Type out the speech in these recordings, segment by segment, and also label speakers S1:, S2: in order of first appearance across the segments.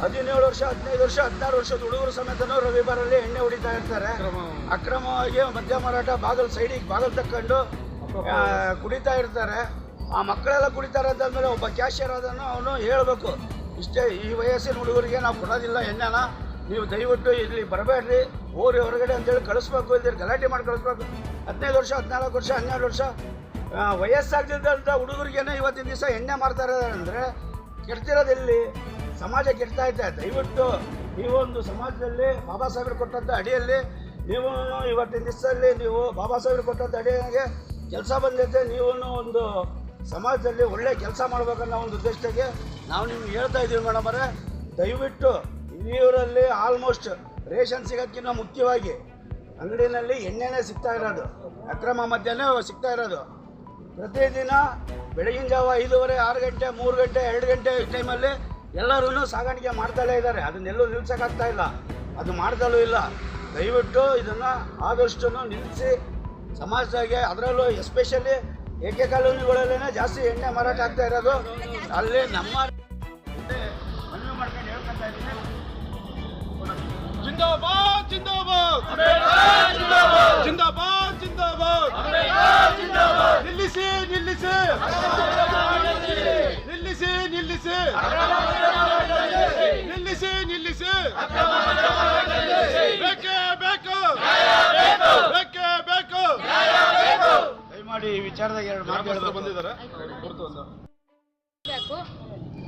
S1: 17 ವರ್ಷ 15 ವರ್ಷ 16 ವರ್ಷದ ಹುಡುಗರು ಸಮೇತನೂ ರವಿವಾರಲ್ಲಿ ಎಣ್ಣೆ ಹೊಡಿತಾ ಇರ್ತಾರೆ. ಅಕ್ರಮವಾಗಿ ಮದ್ಯ ಮಾರಾಟ ಬಾಗಲ್ ಸೈಡಿಗೆ ಬಾಗಲ್ ತಕ್ಕೊಂಡು ಕುಡಿತಾ ಇರ್ತಾರೆ. ಆ ಮಕ್ಕಳೆಲ್ಲ ಕುಡಿತಾರೆ ಅಂತಾದ್ಮೇಲೆ ಒಬ್ಬ ಕ್ಯಾಶಿಯರ್ ಅದನ್ನು ಅವನು ಹೇಳಬೇಕು, ಇಷ್ಟೇ ಈ ವಯಸ್ಸಿನ ಹುಡುಗರಿಗೆ ನಾವು ಕೊಡೋದಿಲ್ಲ ಎಣ್ಣೆನ, ನೀವು ದಯವಿಟ್ಟು ಇಲ್ಲಿ ಬರಬೇಡ್ರಿ, ಊರಿ ಹೊರಗಡೆ ಅಂತೇಳಿ ಕಳಿಸ್ಬೇಕು, ಇಲ್ದಿರ ಗಲಾಟೆ ಮಾಡಿ ಕಳಿಸ್ಬೇಕು. 15 ವರ್ಷ 14 ವರ್ಷ 12 ವರ್ಷ ವಯಸ್ಸಾಗ್ತಿದ್ದಂಥ ಹುಡುಗರಿಗೇನೆ ಇವತ್ತಿನ ದಿವಸ ಎಣ್ಣೆ ಮಾಡ್ತಾರೆ ಅಂದರೆ ಕೆಡ್ತಿರೋದೆಲ್ಲಿ? ಸಮಾಜ ಕೆಡ್ತಾ ಐತೆ. ದಯವಿಟ್ಟು ನೀವೊಂದು ಸಮಾಜದಲ್ಲಿ ಬಾಬಾ ಸಾಹೇಬರು ಕೊಟ್ಟಂಥ ಅಡಿಯಲ್ಲಿ ನೀವು ಇವತ್ತಿನ ದಿವಸದಲ್ಲಿ ನೀವು ಬಾಬಾ ಸಾಹೇಬರು ಕೊಟ್ಟಂಥ ಅಡಿಯಾಗೆ ಕೆಲಸ ಬಂದೈತೆ, ನೀವು ಒಂದು ಸಮಾಜದಲ್ಲಿ ಒಳ್ಳೆ ಕೆಲಸ ಮಾಡ್ಬೇಕನ್ನೋ ಒಂದು ಉದ್ದೇಶಕ್ಕೆ ನಾವು ನಿಮ್ಗೆ ಹೇಳ್ತಾ ಇದ್ದೀವಿ ಮೇಡಮ್ ಅವರೇ. ದಯವಿಟ್ಟು ಇವರಲ್ಲಿ ಆಲ್ಮೋಸ್ಟ್ ರೇಷನ್ ಸಿಗೋಕ್ಕಿಂತ ಮುಖ್ಯವಾಗಿ ಅಂಗಡಿನಲ್ಲಿ ಎಣ್ಣೆನೇ ಸಿಗ್ತಾ ಇರೋದು, ಅಕ್ರಮ ಮದ್ಯನೇ ಸಿಗ್ತಾ ಇರೋದು. ಪ್ರತಿದಿನ ಬೆಳಗಿನ ಜಾವ 5:30 6 ಗಂಟೆ 3 ಗಂಟೆ 2 ಗಂಟೆ ಈ ಟೈಮಲ್ಲಿ ಎಲ್ಲರೂ ಸಾಗಾಣಿಕೆ ಮಾಡ್ತಲೇ ಇದ್ದಾರೆ. ಅದನ್ನೆಲ್ಲೂ ನಿಲ್ಸೋಕ್ಕಾಗ್ತಾ ಇಲ್ಲ, ಅದು ಮಾಡ್ದಲೂ ಇಲ್ಲ. ದಯವಿಟ್ಟು ಇದನ್ನು ಆದಷ್ಟು ನಿಲ್ಲಿಸಿ ಸಮಾಜದಾಗೆ, ಅದರಲ್ಲೂ ಎಸ್ಪೆಷಲಿ ಏಕೆ ಕಾಲೋನಿಗಳಲ್ಲೇ ಜಾಸ್ತಿ ಎಣ್ಣೆ ಮಾರಾಟ ಆಗ್ತಾ ಇರೋದು. ಅಲ್ಲಿ ನಮ್ಮ ಮನವಿ ಮಾಡ್ಕೊಂಡು ಹೇಳ್ಕೊತಾ ಇದ್ದೀನಿ.
S2: ಜಿಂದಾಬಾದ್ ಜಿಂದಾಬಾದ್ ಜಿಂದಾಬಾದ್ ಜಿಂದಾಬಾದ್. ನಿಲ್ಲಿಸಿ ನಿಲ್ಲಿಸಿ ನಿಲ್ಲಿಸಿ ನಿಲ್ಲಿಸಿ ನಿಲ್ಲಿಸಿ ನಿಲ್ಲಿಸಿ. ಬೇಕೇ ಬೇಕು ಬೇಕೇ ಬೇಕು.
S1: ದಯಮಾಡಿ ಈ ವಿಚಾರದಾಗ 2 ಮಾತುಗಳು
S2: ಬಂದಿದ್ದಾರೆ.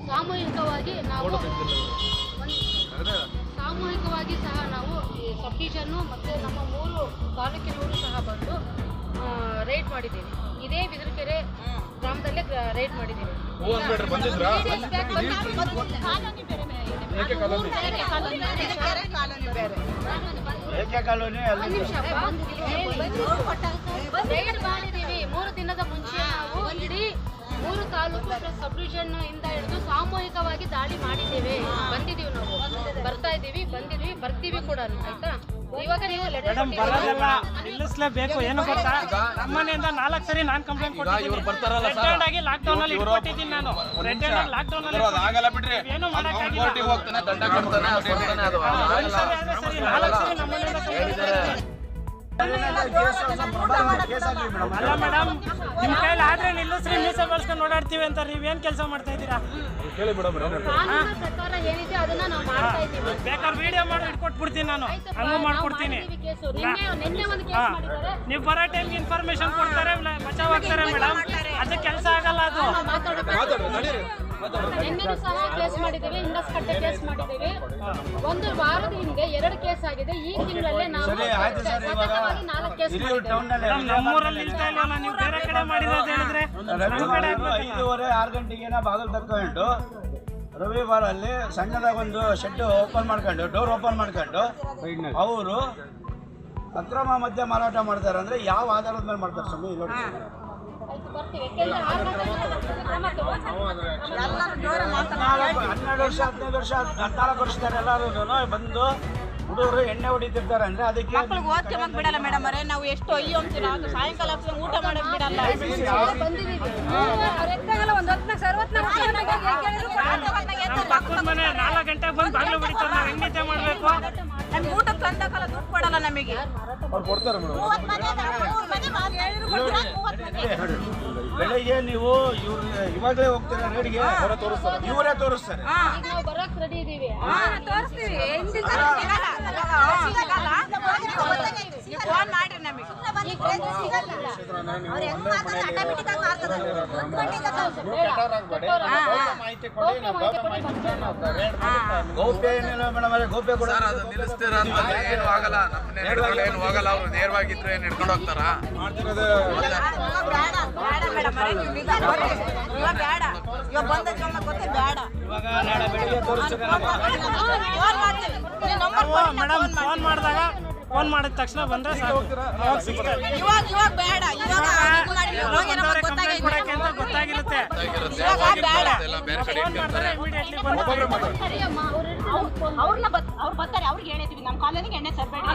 S3: ಸಾಮೂಹಿಕವಾಗಿ ಸಹ ನಾವು ಈ ಸಬ್ ಡಿವಿಷನ್ನು ಮತ್ತು ನಮ್ಮ 3 ತಾಲೂಕಿನವರು ಸಹ ಬಂದು ರೈಡ್ ಮಾಡಿದ್ದೀವಿ. ಇದೇ ಬಿದರಕೆರೆ ಗ್ರಾಮದಲ್ಲೇ ರೈಡ್ ಮಾಡಿದ್ದೀವಿ.
S1: ಏಕೆ ಕಾಲೋನಿ
S3: ರೈಡ್ ಮಾಡಿದ್ದೀವಿ. 3 ದಿನದ ಮುಂಚೆ ನಾವು ಇಡೀ 3 ತಾಲೂಕು ಸಬ್ ಡಿವಿಷನ್ ಇಂದ ಹಿಡಿದು ಸಾಮೂಹಿಕವಾಗಿ ದಾಳಿ ಮಾಡಿದ್ದೇವೆ. ಬಂದಿದ್ದೀವಿ, ನಾವು ಬರ್ತಾ ಇದ್ದೀವಿ, ಬಂದಿದ್ವಿ, ಬರ್ತೀವಿ ಕೂಡ. ಆಯ್ತಾ? ಇವಾಗ ನೀವು
S4: ನಿಲ್ಲಿಸಲೇಬೇಕು. ಏನು ಗೊತ್ತಾ, ನಮ್ಮನೆಯಿಂದ 4 ಸರಿ ನಾನು ಕಂಪ್ಲೇಂಟ್ ಕೊಟ್ಟಿದ್ದೀನಿ. ರೆಡ್ ಆಗಿ ಲಾಕ್ಡೌನ್ ಅಲ್ಲಿ ಇಟ್ಕೊಟ್ಟಿದ್ದೀನಿ ನಾನು. ರೆಡ್ ಆಗಿ ಲಾಕ್ಡೌನ್ ಅಲ್ಲಿ ಏನು ಮಾಡಕ್ಕಾಗಿಲ್ಲ. 4 ಸರಿ ನಮ್ಮನೆಯಿಂದ ಅಲ್ಲ ಮೇಡಮ್, ನಿಮ್ ಕೈಲಿ ಆದ್ರೆ ನಿಲ್ಲಿಸ್ರಿ, ಮೀಸೆ ಬಳಸ್ಕೊಂಡು ಓಡಾಡ್ತೀವಿ ಅಂತ ನೀವೇನ್ ಕೆಲಸ ಮಾಡ್ತಾ ಇದ್ದೀರಾ? ಬೇಕಾದ್ರೆ ವಿಡಿಯೋ ಮಾಡಿ ಇಟ್ಕೊಟ್ಬಿಡ್ತೀನಿ ನಾನು, ಹಂಗೂ ಮಾಡ್ಕೊಡ್ತೀನಿ. ನೀವು ಬರೋ ಟೈಮ್ಗೆ ಇನ್ಫಾರ್ಮೇಶನ್ ಕೊಡ್ತಾರೆ, ಬಚಾವ್ ಆಗ್ತಾರೆ ಮೇಡಮ್. ಅದಕ್ಕೆ ಕೆಲಸ ಆಗಲ್ಲ ಅದು.
S3: ನಿನ್ನೆ ಸಹ ಕೇಸ್ ಮಾಡಿದ್ದೇವೆ, ಇಂಡಸ್ಕಟ್ಟೆ ಕೇಸ್ ಮಾಡಿದ್ದೇವೆ. 1 ವಾರದ ಹಿಂದೆ 2 ಕೇಸ್ ಆಗಿದೆ. ಈ ತಿಂಗಳಲ್ಲೇ ನಾವು 4 ಕೇಸ್
S4: ನಮ್ಮೂರಲ್ಲಿ ಇಲ್ತಾ ಇಲ್ಲ. ನೀವು ಬೇರೆ ಕಡೆ ಮಾಡಿರೋದು ಹೇಳಿದ್ರೆ
S1: 5:30 6 ಗಂಟೆಗೆ ಬಾಗಿಲು ತಕ್ಕೊಂಡು ರವಿವಾರಲ್ಲಿ ಸಣ್ಣದಾಗ ಒಂದು ಶೆಡ್ ಓಪನ್ ಮಾಡ್ಕೊಂಡು, ಡೋರ್ ಓಪನ್ ಮಾಡ್ಕೊಂಡು ಅವರು ಅಕ್ರಮ ಮದ್ಯ ಮಾರಾಟ ಮಾಡ್ತಾರೆ. ಅಂದ್ರೆ ಯಾವ ಆಧಾರದ ಮೇಲೆ ಮಾಡ್ತಾರೆ ಸ್ವಾಮಿ? 12 ವರ್ಷ 15 ವರ್ಷ 14 ವರ್ಷದವರೆಲ್ಲರೂ ಬಂದು ಹುಡುಗರು ಎಣ್ಣೆ ಹೊಡಿತಿರ್ತಾರೆ. ಅಂದ್ರೆ ಅದಕ್ಕೆ
S5: ಮಕ್ಕಳಿಗೆ ಓದ್ಕೊಂಡ್ ಬಿಡಲ್ಲ ಮೇಡಮ್ ಅವರೇ. ನಾವು ಎಷ್ಟು ಅಯ್ಯೋ ಅಂತೀವಿ, ಸಾಯಂಕಾಲ ಊಟ ಮಾಡಕ್ ಬಿಡಲ್ಲ.
S4: ಪಕ್ಕದ ಮನೆ 4 ಗಂಟೆಗೆ ಬಂದು ಬಾಗಿಲು ಬಿಡ್ತಾರೆ. ನಾವು ಹೆಂಗೆ ಮಾಡಬೇಕು?
S5: ನಮ್ಗೆ ಊಟ ತಂದಕ್ಕಲ್ಲ, ದುಡ್ಡು ಕೊಡಲ್ಲ ನಮಗೆ.
S1: ಬೆಳಿಗ್ಗೆ ನೀವು ಇವಾಗಲೇ ಹೋಗ್ತೀರಾ ರೇಡಿಗೆ, ಇವರೇ ತೋರಿಸ್ತಾರೆ.
S3: ನಾವು ಬರೋಕ್ ರೆಡಿ ಇದೀವಿ.
S5: ಫೋನ್ ಮಾಡ್ರಿ ನಮಗೆ.
S1: ಗೌಪ್ಯ ಏನಿಲ್ಲ ಮೇಡಮ್, ಗೌಪ್ಯ ಕೂಡ
S6: ನಿಲ್ಲಿಸ್ತೀರಾ ಅಂತ ಏನು ಆಗಲ್ಲ. ನಮ್ಮನೆ ಏನು ಹೋಗಲ್ಲ. ಅವ್ರು ನೇರವಾಗಿದ್ರೆ ಏನು ಹಿಡ್ಕೊಂಡು ಹೋಗ್ತಾರ?
S4: ಮೇಡಮ್ ಫೋನ್ ಮಾಡಿದಾಗ ಫೋನ್ ಮಾಡಿದ ತಕ್ಷಣ ಬಂದ್ರೆ ಗೊತ್ತಾಗಿರುತ್ತೆ.
S5: ಅವ್ರು ಬರ್ತಾರೆ, ಅವ್ರಿಗೆ ಹೇಳಿದ್ವಿ ನಮ್ಮ ಕಾಲೇಜಿಗೆ ಎಣ್ಣೆ ತರಬೇಡಿ.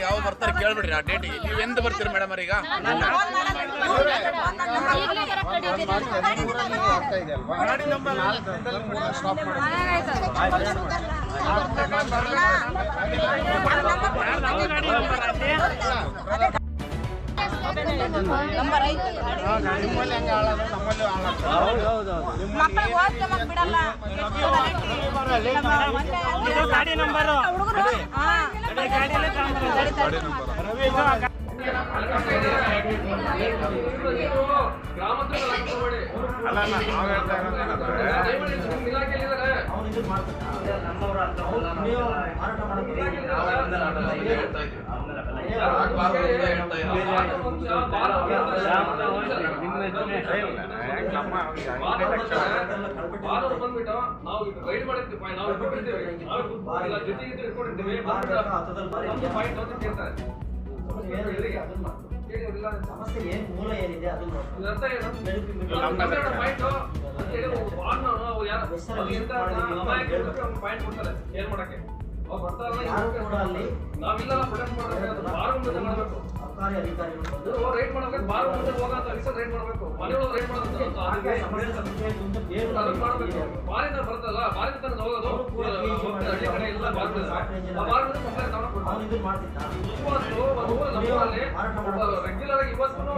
S6: ಯಾವ ಬರ್ತಾರೆ ಕೇಳ್ಬಿಡ್ರಿ ಆ ಡೇಟಿಗೆ. ನೀವು ಎಂತ ಬರ್ತೀರಿ ಮೇಡಮ್ ಈಗ?
S3: ಈಗಲೇ ಬರಕ್ ready ಇದ್ದೀನಿ.
S2: ಗಾಡಿ ನಂಬರ್
S5: ನಂಬರ್ ಐತೆ ಮಕ್ಕಳಿಗೆ ಓದ್ಕೊಂಬಕ್ ಬಿಡಲ್ಲ.
S4: ಇದು ಗಾಡಿ ನಂಬರು.
S5: ಹುಡುಗರು
S4: ಗಾಡಿಯಲ್ಲೇ ತಗೊಂಡ್ಬರೋದು.
S7: ಸಮಸ್ಯೆ ಏನ್ ಮೂಲ ಏನಿದೆ ಅದು ಸರ್ಕಾರಿ ಅಧಿಕಾರಿಗಳು
S8: ರೈಟ್ ಮಾಡಬೇಕು. ಬಾರ್ ಮುಂದೆ ಹೋಗಂತ ರೈಟ್ ಮಾಡಬೇಕು. ಮನೆಯೊಳಗೆ ರೈಟ್ ಮಾಡಬೇಕು. ಬಾರಿಂದ ಬರ್ತಲ್ಲ, ಬಾರಿಂದ ತನಕ ಹೋಗೋದು ಹಳ್ಳಿ ಕಡೆ ಎಲ್ಲ ಬಾರ್ ರೆಗ್ಯುಲರ್ ಆಗಿ ಇವತ್ತು ನಾವು